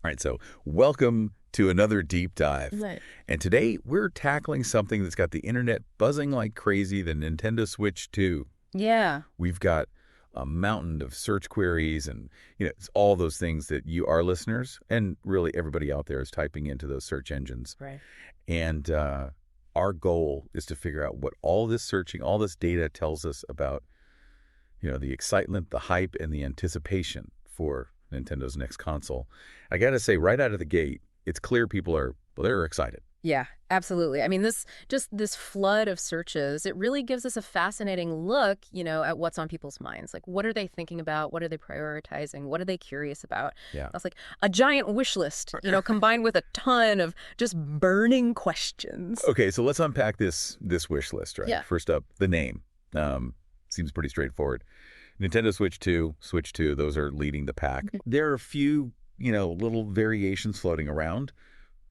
All right, so welcome to another deep dive. Right. And today we're tackling something that's got the internet buzzing like crazy, the Nintendo Switch 2. Yeah. We've got a mountain of search queries and, it's all those things that you, our listeners, and really everybody out there is typing into those search engines. Right. And our goal is to figure out what all this searching, all this data tells us about, the excitement, the hype, and the anticipation for Nintendo's next console. I got to say, right out of the gate, it's clear they're excited. Yeah, absolutely. I mean, this flood of searches, it really gives us a fascinating look, at what's on people's minds. Like, what are they thinking about? What are they prioritizing? What are they curious about? Yeah. That's like a giant wish list, combined with a ton of just burning questions. Okay, so let's unpack this wish list, right? Yeah. First up, the name. Seems pretty straightforward. Nintendo Switch 2, Switch 2, those are leading the pack. There are a few, little variations floating around,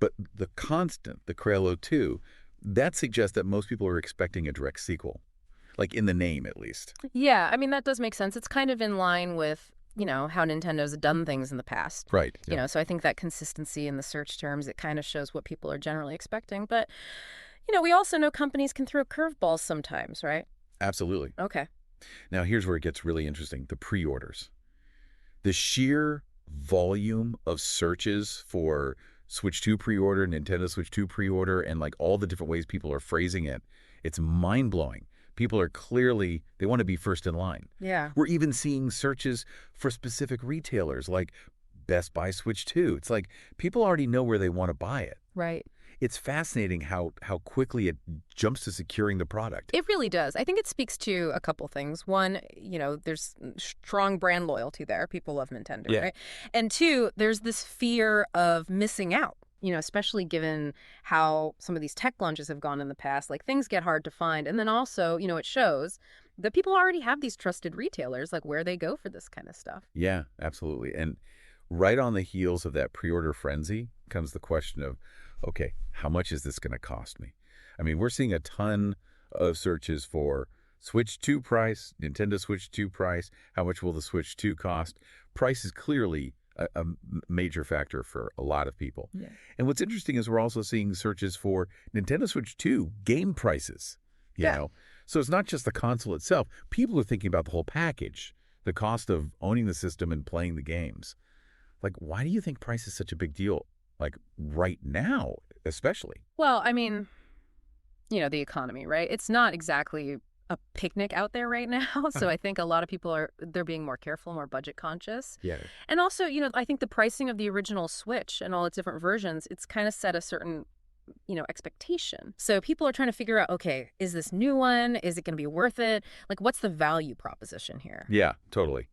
but the constant, the Kralo 2, that suggests that most people are expecting a direct sequel, like in the name at least. Yeah, I mean, that does make sense. It's kind of in line with, how Nintendo's done things in the past. Right. Yeah. So I think that consistency in the search terms, it kind of shows what people are generally expecting. But, we also know companies can throw curveballs sometimes, right? Absolutely. Okay. Now, here's where it gets really interesting. The pre-orders. The sheer volume of searches for Switch 2 pre-order, Nintendo Switch 2 pre-order, and like all the different ways people are phrasing it, it's mind-blowing. People are clearly, they want to be first in line. Yeah. We're even seeing searches for specific retailers like Best Buy Switch 2. It's like people already know where they want to buy it. Right. It's fascinating how quickly it jumps to securing the product. It really does. I think it speaks to a couple things. One, there's strong brand loyalty there. People love Nintendo, Yeah. right? And two, there's this fear of missing out, especially given how some of these tech launches have gone in the past. Like, things get hard to find. And then also, it shows that people already have these trusted retailers, like where they go for this kind of stuff. Yeah, absolutely. And right on the heels of that pre-order frenzy comes the question of, okay, how much is this going to cost me? I mean, we're seeing a ton of searches for Switch 2 price, Nintendo Switch 2 price, how much will the Switch 2 cost? Price is clearly a major factor for a lot of people. Yeah. And what's interesting is we're also seeing searches for Nintendo Switch 2 game prices, you know? So it's not just the console itself. People are thinking about the whole package, the cost of owning the system and playing the games. Like, why do you think price is such a big deal? Like, right now, especially. Well, I mean, the economy, right? It's not exactly a picnic out there right now. So I think a lot of people they're being more careful, more budget conscious. Yeah. And also, I think the pricing of the original Switch and all its different versions, it's kind of set a certain, expectation. So people are trying to figure out, okay, is this new one? Is it going to be worth it? Like, what's the value proposition here? Yeah, totally.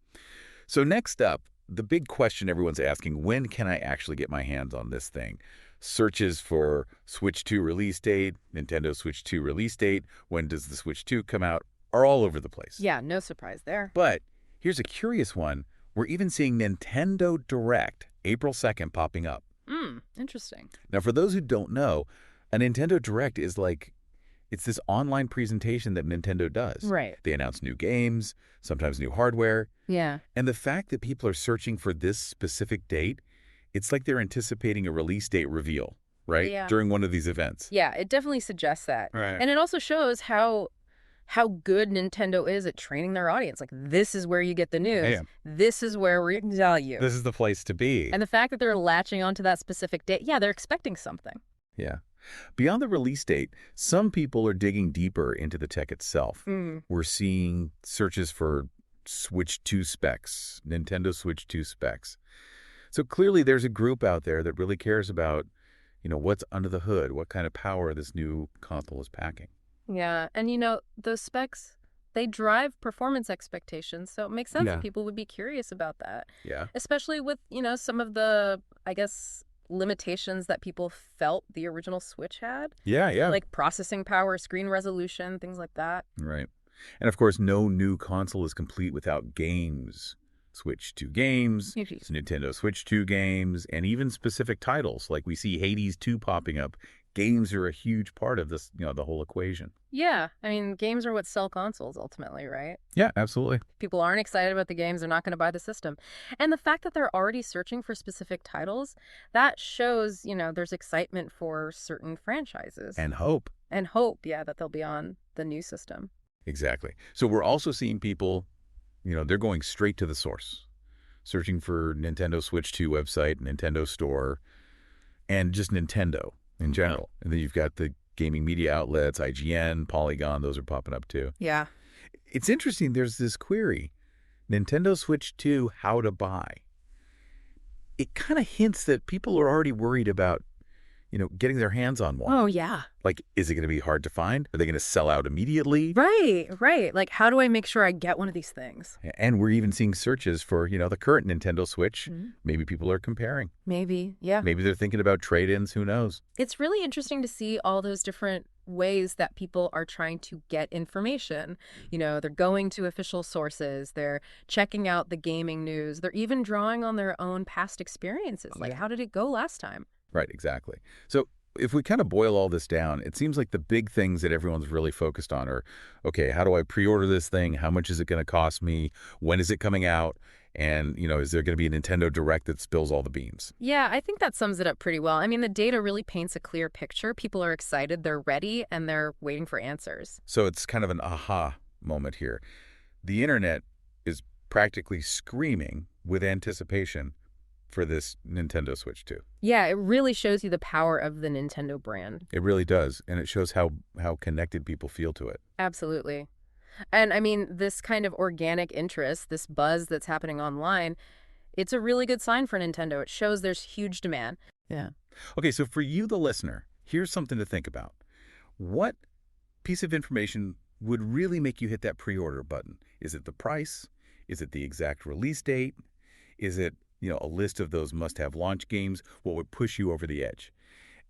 So next up, the big question everyone's asking, when can I actually get my hands on this thing? Searches for Switch 2 release date, Nintendo Switch 2 release date, when does the Switch 2 come out, are all over the place. Yeah, no surprise there. But here's a curious one. We're even seeing Nintendo Direct, April 2nd, popping up. Interesting. Now, for those who don't know, a Nintendo Direct is like, it's this online presentation that Nintendo does. Right. They announce new games, sometimes new hardware. Yeah. And the fact that people are searching for this specific date, it's like they're anticipating a release date reveal, right? Yeah. During one of these events. Yeah, it definitely suggests that. Right. And it also shows how good Nintendo is at training their audience. Like, this is where you get the news. Yeah. This is where we tell you. This is the place to be. And the fact that they're latching onto that specific date, yeah, they're expecting something. Yeah. Beyond the release date, some people are digging deeper into the tech itself. We're seeing searches for Switch 2 specs, Nintendo Switch 2 specs. So clearly there's a group out there that really cares about, what's under the hood, what kind of power this new console is packing. Yeah, and those specs, they drive performance expectations, so it makes sense that people would be curious about that. Yeah. Especially with, some of the, I guess, limitations that people felt the original Switch had. Yeah. Like processing power, screen resolution, things like that. Right. And of course, no new console is complete without games. Switch 2 games, Nintendo Switch 2 games, and even specific titles. Like we see Hades 2 popping up, games are a huge part of this, the whole equation. Yeah, I mean, games are what sell consoles ultimately, right? Yeah, absolutely. People aren't excited about the games, they're not going to buy the system. And the fact that they're already searching for specific titles, that shows, there's excitement for certain franchises. And hope. And hope, yeah, that they'll be on the new system. Exactly. So we're also seeing people, they're going straight to the source, searching for Nintendo Switch 2 website, Nintendo Store, and just Nintendo in general. And then you've got the gaming media outlets, IGN, Polygon, those are popping up too. Yeah. It's interesting, there's this query, Nintendo Switch 2, how to buy. It kind of hints that people are already worried about, getting their hands on one. Oh, yeah. Like, is it going to be hard to find? Are they going to sell out immediately? Right. Like, how do I make sure I get one of these things? And we're even seeing searches for, the current Nintendo Switch. Mm-hmm. Maybe people are comparing. Maybe, yeah. Maybe they're thinking about trade-ins. Who knows? It's really interesting to see all those different ways that people are trying to get information. They're going to official sources. They're checking out the gaming news. They're even drawing on their own past experiences. Like, how did it go last time? Right, exactly. So if we kind of boil all this down, it seems like the big things that everyone's really focused on are, okay, how do I pre-order this thing? How much is it going to cost me? When is it coming out? And, is there going to be a Nintendo Direct that spills all the beans? Yeah, I think that sums it up pretty well. I mean, the data really paints a clear picture. People are excited, they're ready, and they're waiting for answers. So it's kind of an aha moment here. The internet is practically screaming with anticipation for this Nintendo Switch 2. Yeah, it really shows you the power of the Nintendo brand. It really does, and it shows how connected people feel to it. Absolutely. And I mean, this kind of organic interest, this buzz that's happening online, it's a really good sign for Nintendo. It shows there's huge demand. Yeah. Okay, so for you, the listener, here's something to think about. What piece of information would really make you hit that pre-order button? Is it the price? Is it the exact release date? Is it a list of those must-have launch games? What would push you over the edge?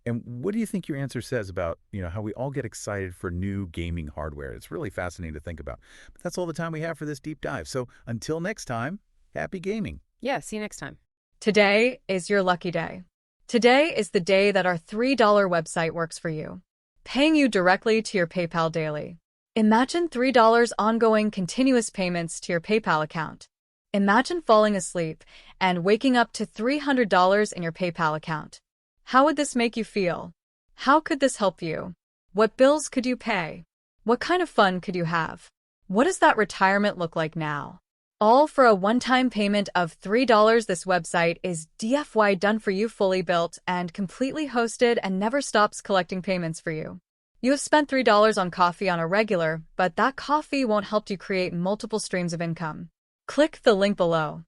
And what do you think your answer says about, how we all get excited for new gaming hardware? It's really fascinating to think about. But that's all the time we have for this deep dive. So until next time, happy gaming. Yeah, see you next time. Today is your lucky day. Today is the day that our $3 website works for you, paying you directly to your PayPal daily. Imagine $3 ongoing continuous payments to your PayPal account. Imagine falling asleep and waking up to $300 in your PayPal account. How would this make you feel? How could this help you? What bills could you pay? What kind of fun could you have? What does that retirement look like now? All for a one-time payment of $3. This website is DFY done for you, fully built and completely hosted, and never stops collecting payments for you. You have spent $3 on coffee on a regular, but that coffee won't help you create multiple streams of income. Click the link below.